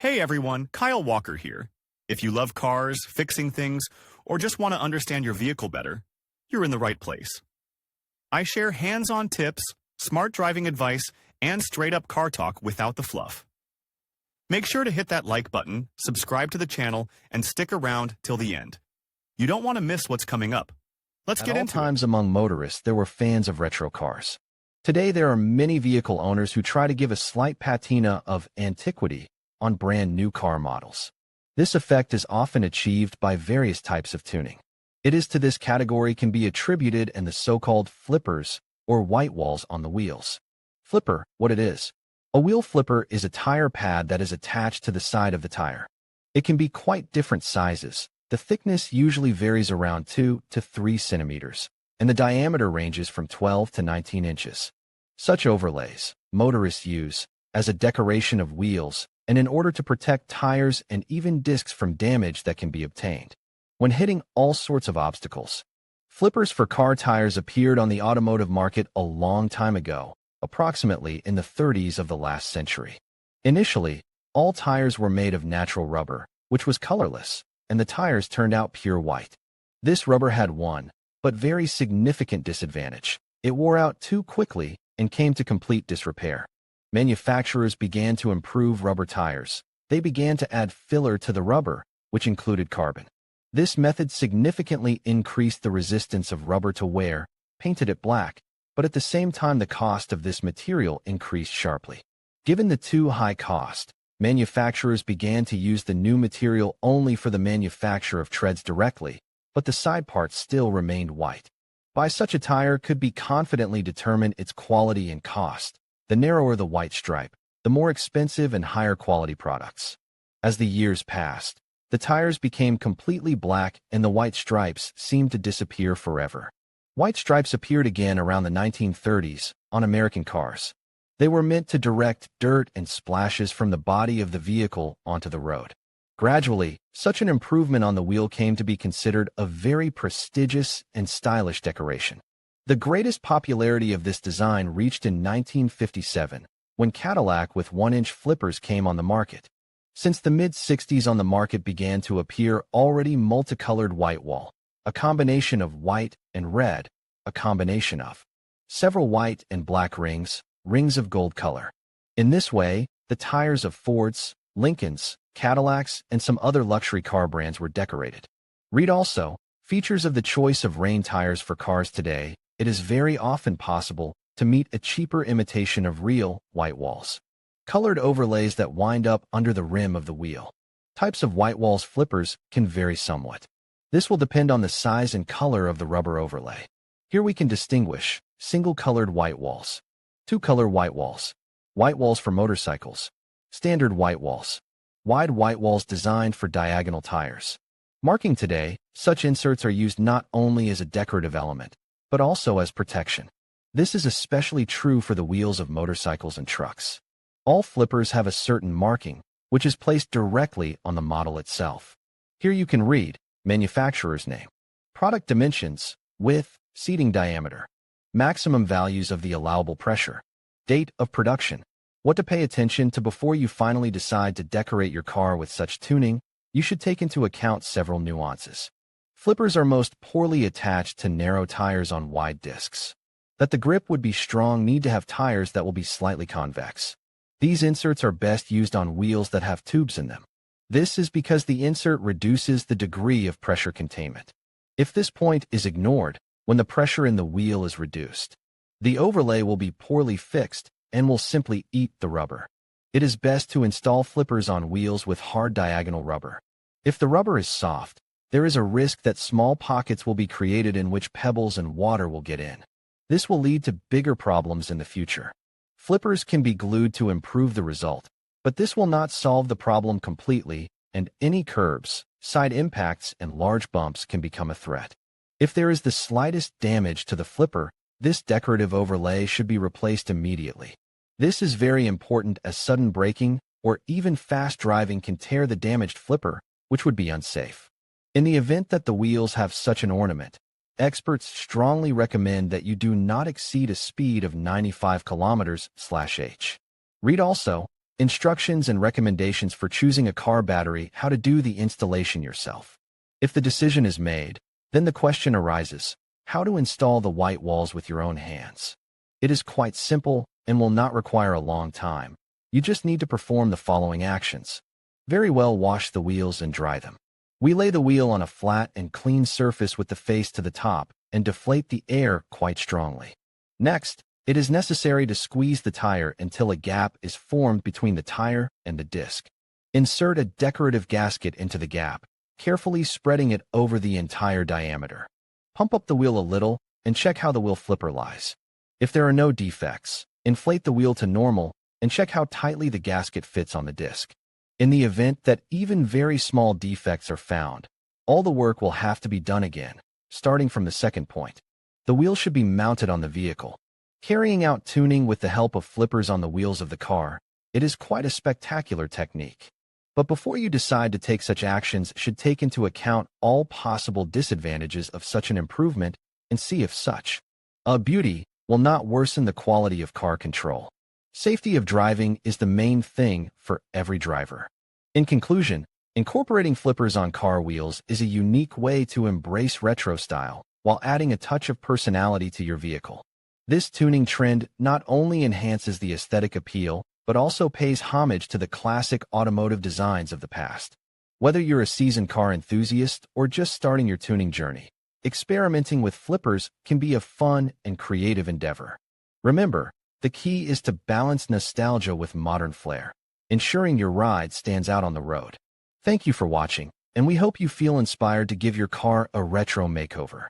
Hey everyone, Kyle Walker here. If you love cars, fixing things, or just want to understand your vehicle better, you're in the right place. I share hands-on tips, smart driving advice, and straight-up car talk without the fluff. Make sure to hit that like button, subscribe to the channel, and stick around till the end. You don't want to miss what's coming up. Let's get into it. At all times among motorists, there were fans of retro cars. Today, there are many vehicle owners who try to give a slight patina of antiquity on brand new car models. This effect is often achieved by various types of tuning. It is to this category can be attributed in the so-called flippers or white walls on the wheels. Flipper, what it is? A wheel flipper is a tire pad that is attached to the side of the tire. It can be quite different sizes. The thickness usually varies around 2 to 3 centimeters, and the diameter ranges from 12 to 19 inches. Such overlays, motorists use as a decoration of wheels and in order to protect tires and even discs from damage that can be obtained when hitting all sorts of obstacles. Flippers for car tires appeared on the automotive market a long time ago, approximately in the 30s of the last century. Initially, all tires were made of natural rubber, which was colorless, and the tires turned out pure white. This rubber had one, but very significant disadvantage. It wore out too quickly and came to complete disrepair. Manufacturers began to improve rubber tires. They began to add filler to the rubber, which included carbon. This method significantly increased the resistance of rubber to wear, painted it black, but at the same time the cost of this material increased sharply. Given the too high cost, manufacturers began to use the new material only for the manufacture of treads directly, but the side parts still remained white. By such a tire could be confidently determine its quality and cost. The narrower the white stripe, the more expensive and higher quality products. As the years passed, the tires became completely black and the white stripes seemed to disappear forever. White stripes appeared again around the 1930s on American cars. They were meant to direct dirt and splashes from the body of the vehicle onto the road. Gradually, such an improvement on the wheel came to be considered a very prestigious and stylish decoration. The greatest popularity of this design reached in 1957, when Cadillac with 1-inch flippers came on the market. Since the mid-60s on the market began to appear already multicolored white wall, a combination of white and red, a combination of several white and black rings of gold color. In this way, the tires of Fords, Lincolns, Cadillacs, and some other luxury car brands were decorated. Read also, features of the choice of rain tires for cars today. It is very often possible to meet a cheaper imitation of real white walls. Colored overlays that wind up under the rim of the wheel. Types of white walls flippers can vary somewhat. This will depend on the size and color of the rubber overlay. Here we can distinguish single-colored white walls, two-color white walls for motorcycles, standard white walls, wide white walls designed for diagonal tires. Marking today, such inserts are used not only as a decorative element, but also as protection. This is especially true for the wheels of motorcycles and trucks. All flippers have a certain marking, which is placed directly on the model itself. Here you can read manufacturer's name, product dimensions, width, seating diameter, maximum values of the allowable pressure, date of production. What to pay attention to before you finally decide to decorate your car with such tuning. You should take into account several nuances. Flippers are most poorly attached to narrow tires on wide discs. That the grip would be strong, need to have tires that will be slightly convex. These inserts are best used on wheels that have tubes in them. This is because the insert reduces the degree of pressure containment. If this point is ignored, when the pressure in the wheel is reduced, the overlay will be poorly fixed and will simply eat the rubber. It is best to install flippers on wheels with hard diagonal rubber. If the rubber is soft, there is a risk that small pockets will be created in which pebbles and water will get in. This will lead to bigger problems in the future. Flippers can be glued to improve the result, but this will not solve the problem completely, and any curbs, side impacts, and large bumps can become a threat. If there is the slightest damage to the flipper, this decorative overlay should be replaced immediately. This is very important as sudden braking or even fast driving can tear the damaged flipper, which would be unsafe. In the event that the wheels have such an ornament, experts strongly recommend that you do not exceed a speed of 95 km/h. Read also, instructions and recommendations for choosing a car battery, how to do the installation yourself. If the decision is made, then the question arises, how to install the white walls with your own hands. It is quite simple and will not require a long time. You just need to perform the following actions. Very well, wash the wheels and dry them. We lay the wheel on a flat and clean surface with the face to the top and deflate the air quite strongly. Next, it is necessary to squeeze the tire until a gap is formed between the tire and the disc. Insert a decorative gasket into the gap, carefully spreading it over the entire diameter. Pump up the wheel a little and check how the wheel flipper lies. If there are no defects, inflate the wheel to normal and check how tightly the gasket fits on the disc. In the event that even very small defects are found, all the work will have to be done again, starting from the second point. The wheel should be mounted on the vehicle. Carrying out tuning with the help of flippers on the wheels of the car, it is quite a spectacular technique. But before you decide to take such actions, should take into account all possible disadvantages of such an improvement and see if such a beauty will not worsen the quality of car control. Safety of driving is the main thing for every driver. In conclusion, incorporating flippers on car wheels is a unique way to embrace retro style while adding a touch of personality to your vehicle. This tuning trend not only enhances the aesthetic appeal, but also pays homage to the classic automotive designs of the past. Whether you're a seasoned car enthusiast or just starting your tuning journey, experimenting with flippers can be a fun and creative endeavor. Remember, the key is to balance nostalgia with modern flair, ensuring your ride stands out on the road. Thank you for watching, and we hope you feel inspired to give your car a retro makeover.